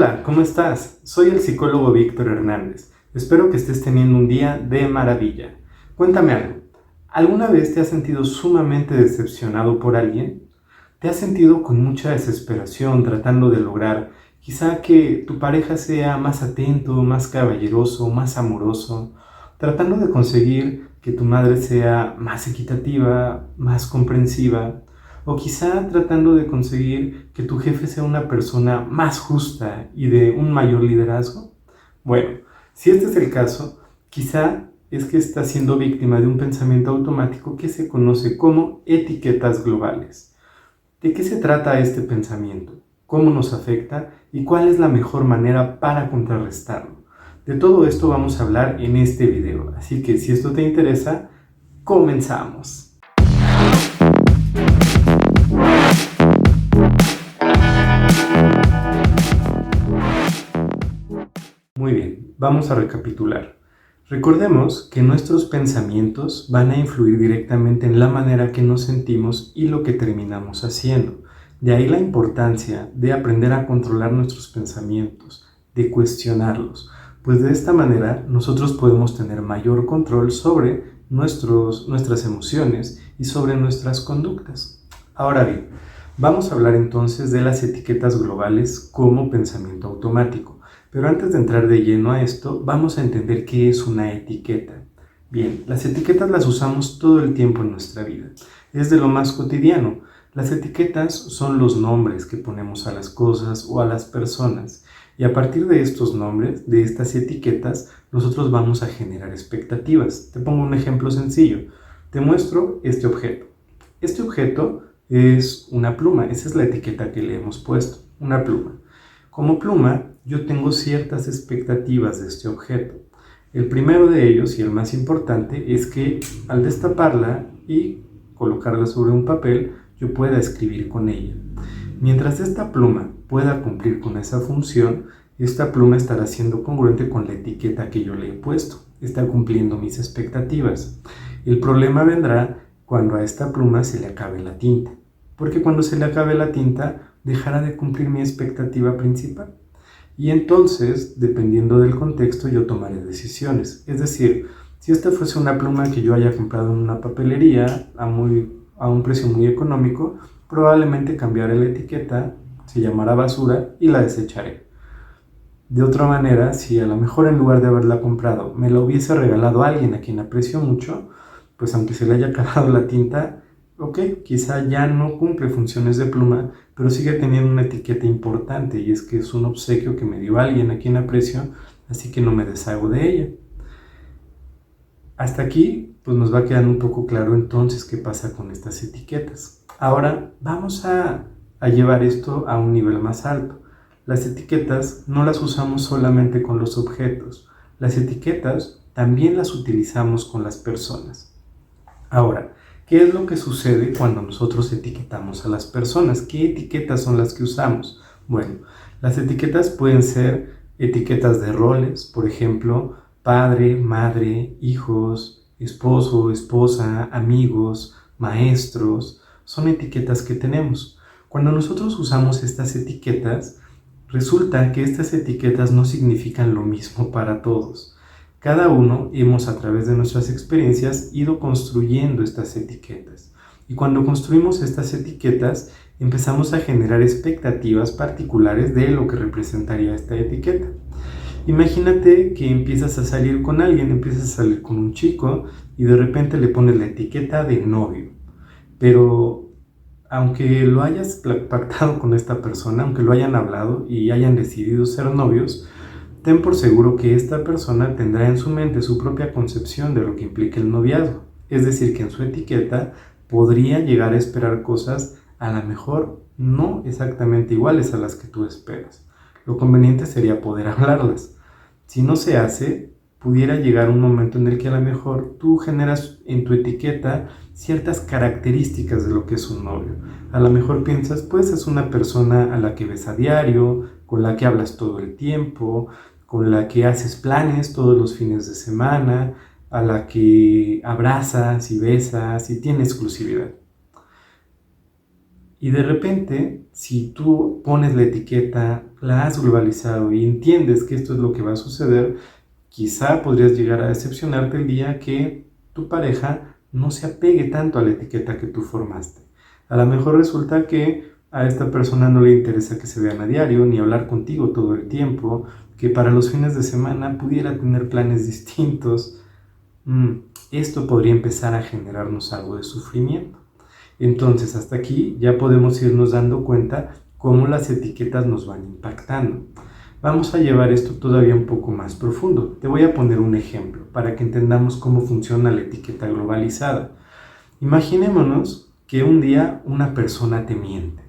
Hola, ¿cómo estás? Soy el psicólogo Víctor Hernández. Espero que estés teniendo un día de maravilla. Cuéntame algo. ¿Alguna vez te has sentido sumamente decepcionado por alguien? ¿Te has sentido con mucha desesperación tratando de lograr quizá que tu pareja sea más atento, más caballeroso, más amoroso, tratando de conseguir que tu madre sea más equitativa, más comprensiva, o quizá tratando de conseguir que tu jefe sea una persona más justa y de un mayor liderazgo? Bueno, si este es el caso, quizá es que estás siendo víctima de un pensamiento automático que se conoce como etiquetas globales. ¿De qué se trata este pensamiento? ¿Cómo nos afecta? ¿Y cuál es la mejor manera para contrarrestarlo? De todo esto vamos a hablar en este video, así que si esto te interesa, comenzamos. Muy bien, vamos a recapitular. Recordemos que nuestros pensamientos van a influir directamente en la manera que nos sentimos y lo que terminamos haciendo. De ahí la importancia de aprender a controlar nuestros pensamientos, de cuestionarlos, pues de esta manera nosotros podemos tener mayor control sobre nuestras emociones y sobre nuestras conductas. Ahora bien, vamos a hablar entonces de las etiquetas globales como pensamiento automático. Pero antes de entrar de lleno a esto, vamos a entender qué es una etiqueta. Bien, las etiquetas las usamos todo el tiempo en nuestra vida. Es de lo más cotidiano. Las etiquetas son los nombres que ponemos a las cosas o a las personas. Y a partir de estos nombres, de estas etiquetas, nosotros vamos a generar expectativas. Te pongo un ejemplo sencillo. Te muestro este objeto. Este objeto es una pluma. Esa es la etiqueta que le hemos puesto. Una pluma. Como pluma, yo tengo ciertas expectativas de este objeto. El primero de ellos, y el más importante, es que al destaparla y colocarla sobre un papel, yo pueda escribir con ella. Mientras esta pluma pueda cumplir con esa función, esta pluma estará siendo congruente con la etiqueta que yo le he puesto. Está cumpliendo mis expectativas. El problema vendrá cuando a esta pluma se le acabe la tinta. Porque cuando se le acabe la tinta, dejará de cumplir mi expectativa principal. Y entonces, dependiendo del contexto, yo tomaré decisiones. Es decir, si esta fuese una pluma que yo haya comprado en una papelería a un precio muy económico, probablemente cambiaré la etiqueta, se llamará basura y la desecharé. De otra manera, si a lo mejor en lugar de haberla comprado me la hubiese regalado a alguien a quien aprecio mucho, pues aunque se le haya acabado la tinta, ok, quizá ya no cumple funciones de pluma, pero sigue teniendo una etiqueta importante y es que es un obsequio que me dio alguien a quien aprecio, así que no me deshago de ella. Hasta aquí, pues nos va quedando un poco claro entonces qué pasa con estas etiquetas. Ahora vamos a llevar esto a un nivel más alto. Las etiquetas no las usamos solamente con los objetos, las etiquetas también las utilizamos con las personas. Ahora, ¿qué es lo que sucede cuando nosotros etiquetamos a las personas? ¿Qué etiquetas son las que usamos? Bueno, las etiquetas pueden ser etiquetas de roles, por ejemplo, padre, madre, hijos, esposo, esposa, amigos, maestros. Son etiquetas que tenemos. Cuando nosotros usamos estas etiquetas, resulta que estas etiquetas no significan lo mismo para todos. Cada uno hemos a través de nuestras experiencias ido construyendo estas etiquetas. Y cuando construimos estas etiquetas, empezamos a generar expectativas particulares de lo que representaría esta etiqueta. Imagínate que empiezas a salir con alguien, empiezas a salir con un chico y de repente le pones la etiqueta de novio. Pero aunque lo hayas pactado con esta persona, aunque lo hayan hablado y hayan decidido ser novios, ten por seguro que esta persona tendrá en su mente su propia concepción de lo que implica el noviazgo. Es decir, que en su etiqueta podría llegar a esperar cosas a lo mejor no exactamente iguales a las que tú esperas. Lo conveniente sería poder hablarlas. Si no se hace, pudiera llegar un momento en el que a lo mejor tú generas en tu etiqueta ciertas características de lo que es un novio. A lo mejor piensas, pues es una persona a la que ves a diario, con la que hablas todo el tiempo, con la que haces planes todos los fines de semana, a la que abrazas y besas y tiene exclusividad. Y de repente, si tú pones la etiqueta, la has globalizado y entiendes que esto es lo que va a suceder, quizá podrías llegar a decepcionarte el día que tu pareja no se apegue tanto a la etiqueta que tú formaste. A lo mejor resulta que a esta persona no le interesa que se vean a diario, ni hablar contigo todo el tiempo, que para los fines de semana pudiera tener planes distintos. Esto podría empezar a generarnos algo de sufrimiento. Entonces, hasta aquí ya podemos irnos dando cuenta cómo las etiquetas nos van impactando. Vamos a llevar esto todavía un poco más profundo. Te voy a poner un ejemplo para que entendamos cómo funciona la etiqueta globalizada. Imaginémonos que un día una persona te miente.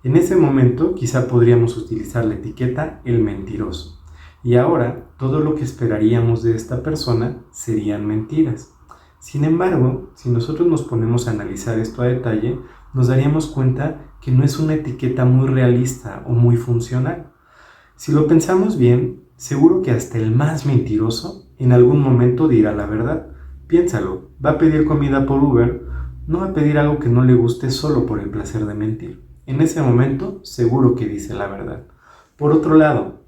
En ese momento quizá podríamos utilizar la etiqueta el mentiroso. Y ahora todo lo que esperaríamos de esta persona serían mentiras. Sin embargo, si nosotros nos ponemos a analizar esto a detalle, nos daríamos cuenta que no es una etiqueta muy realista o muy funcional. Si lo pensamos bien, seguro que hasta el más mentiroso en algún momento dirá la verdad. Piénsalo, va a pedir comida por Uber, no va a pedir algo que no le guste solo por el placer de mentir. En ese momento, seguro que dice la verdad. Por otro lado,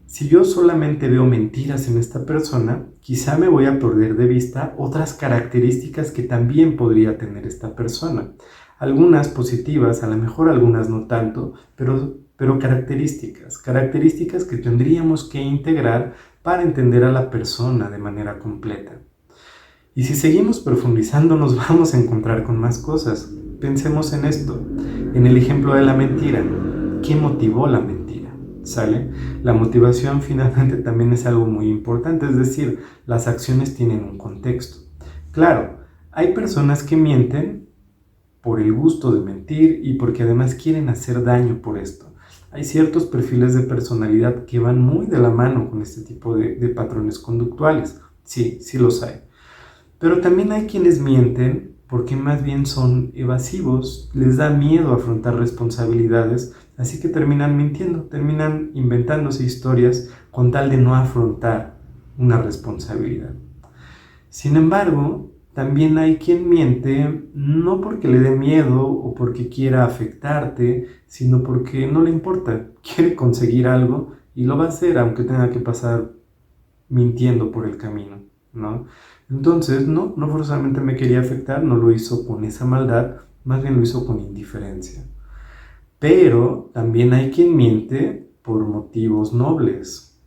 si yo solamente veo mentiras en esta persona, quizá me voy a perder de vista otras características que también podría tener esta persona. Algunas positivas, a lo mejor algunas no tanto, pero características que tendríamos que integrar para entender a la persona de manera completa. Y si seguimos profundizando nos vamos a encontrar con más cosas. Pensemos en esto, en el ejemplo de la mentira. ¿Qué motivó la mentira? ¿Sale? La motivación finalmente también es algo muy importante, es decir, las acciones tienen un contexto. Claro, hay personas que mienten por el gusto de mentir y porque además quieren hacer daño por esto. Hay ciertos perfiles de personalidad que van muy de la mano con este tipo de patrones conductuales. Sí, sí los hay. Pero también hay quienes mienten porque más bien son evasivos, les da miedo afrontar responsabilidades, así que terminan mintiendo, terminan inventándose historias con tal de no afrontar una responsabilidad. Sin embargo, también hay quien miente no porque le dé miedo o porque quiera afectarte, sino porque no le importa, quiere conseguir algo y lo va a hacer aunque tenga que pasar mintiendo por el camino, ¿no? Entonces, no forzosamente me quería afectar, no lo hizo con esa maldad, más bien lo hizo con indiferencia. Pero también hay quien miente por motivos nobles.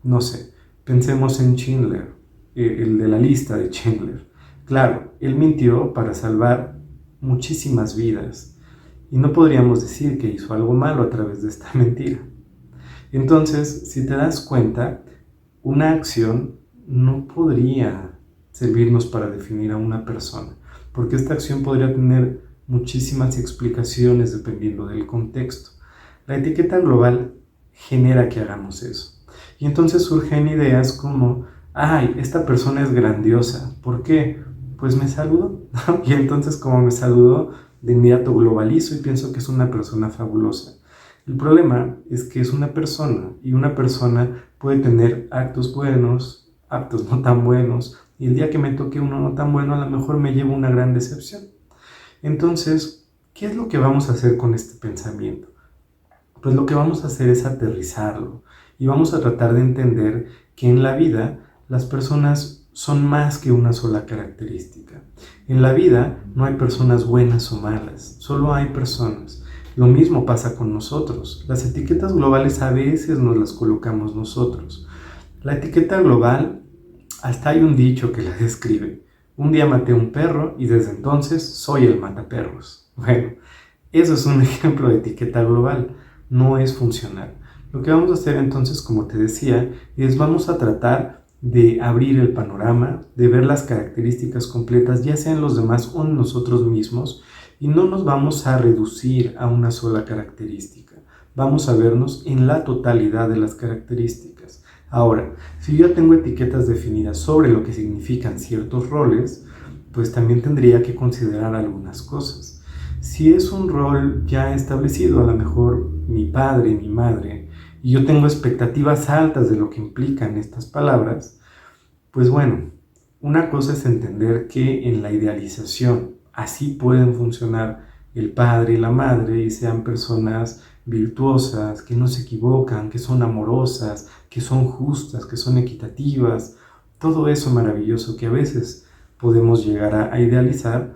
No sé, pensemos en Schindler, el de la lista de Schindler. Claro, él mintió para salvar muchísimas vidas y no podríamos decir que hizo algo malo a través de esta mentira. Entonces, si te das cuenta, una acción no podría servirnos para definir a una persona, porque esta acción podría tener muchísimas explicaciones dependiendo del contexto. La etiqueta global genera que hagamos eso. Y entonces surgen ideas como, ay, esta persona es grandiosa. ¿Por qué? Pues me saludó. Y entonces como me saludó, de inmediato globalizo y pienso que es una persona fabulosa. El problema es que es una persona y una persona puede tener actos buenos, actos no tan buenos, y el día que me toque uno no tan bueno a lo mejor me llevo una gran decepción. Entonces, ¿qué es lo que vamos a hacer con este pensamiento? Pues lo que vamos a hacer es aterrizarlo y vamos a tratar de entender que en la vida las personas son más que una sola característica. En la vida no hay personas buenas o malas, solo hay personas. Lo mismo pasa con nosotros. Las etiquetas globales a veces nos las colocamos nosotros. La etiqueta global, hasta hay un dicho que la describe. Un día maté a un perro y desde entonces soy el mataperros. Bueno, eso es un ejemplo de etiqueta global. No es funcional. Lo que vamos a hacer entonces, como te decía, es vamos a tratar de abrir el panorama, de ver las características completas, ya sea en los demás o en nosotros mismos, y no nos vamos a reducir a una sola característica. Vamos a vernos en la totalidad de las características. Ahora, si yo tengo etiquetas definidas sobre lo que significan ciertos roles, pues también tendría que considerar algunas cosas. Si es un rol ya establecido, a lo mejor mi padre, mi madre, y yo tengo expectativas altas de lo que implican estas palabras, pues bueno, una cosa es entender que en la idealización así pueden funcionar el padre y la madre y sean personas virtuosas, que no se equivocan, que son amorosas, que son justas, que son equitativas, todo eso maravilloso que a veces podemos llegar a idealizar,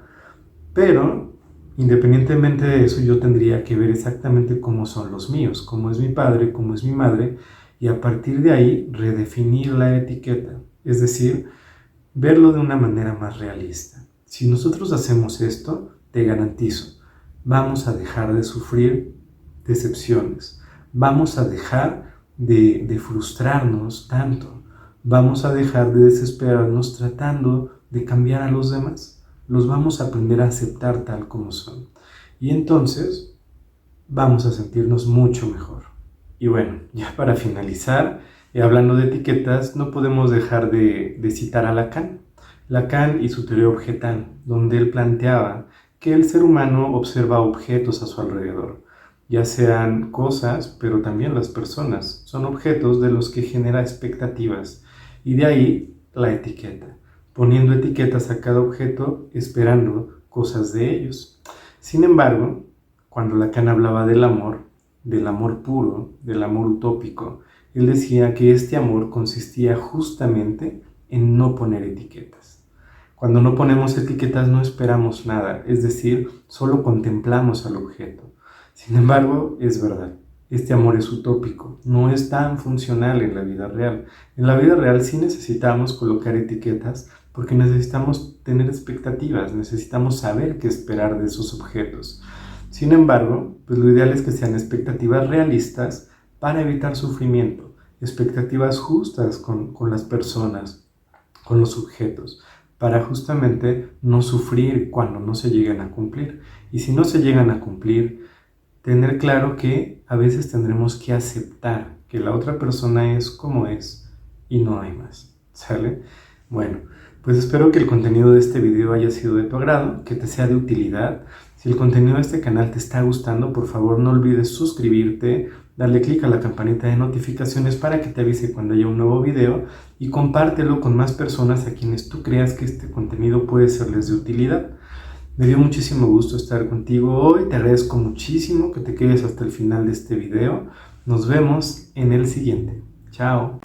pero independientemente de eso yo tendría que ver exactamente cómo son los míos, cómo es mi padre, cómo es mi madre, y a partir de ahí redefinir la etiqueta, es decir, verlo de una manera más realista. Si nosotros hacemos esto, te garantizo, vamos a dejar de sufrir decepciones, vamos a dejar de frustrarnos tanto, vamos a dejar de desesperarnos tratando de cambiar a los demás, los vamos a aprender a aceptar tal como son. Y entonces vamos a sentirnos mucho mejor. Y bueno, ya para finalizar, hablando de etiquetas, no podemos dejar de citar a Lacan. Lacan y su teoría objetal, donde él planteaba que el ser humano observa objetos a su alrededor, ya sean cosas, pero también las personas, son objetos de los que genera expectativas, y de ahí la etiqueta, poniendo etiquetas a cada objeto esperando cosas de ellos. Sin embargo, cuando Lacan hablaba del amor puro, del amor utópico, él decía que este amor consistía justamente en no poner etiquetas. Cuando no ponemos etiquetas no esperamos nada, es decir, solo contemplamos al objeto. Sin embargo, es verdad, este amor es utópico, no es tan funcional en la vida real. En la vida real sí necesitamos colocar etiquetas porque necesitamos tener expectativas, necesitamos saber qué esperar de esos objetos. Sin embargo, pues lo ideal es que sean expectativas realistas para evitar sufrimiento, expectativas justas con las personas, con los objetos, para justamente no sufrir cuando no se llegan a cumplir. Y si no se llegan a cumplir, tener claro que a veces tendremos que aceptar que la otra persona es como es y no hay más, ¿sale? Bueno, pues espero que el contenido de este video haya sido de tu agrado, que te sea de utilidad. Si el contenido de este canal te está gustando, por favor no olvides suscribirte, darle clic a la campanita de notificaciones para que te avise cuando haya un nuevo video y compártelo con más personas a quienes tú creas que este contenido puede serles de utilidad. Me dio muchísimo gusto estar contigo hoy, te agradezco muchísimo que te quedes hasta el final de este video. Nos vemos en el siguiente. Chao.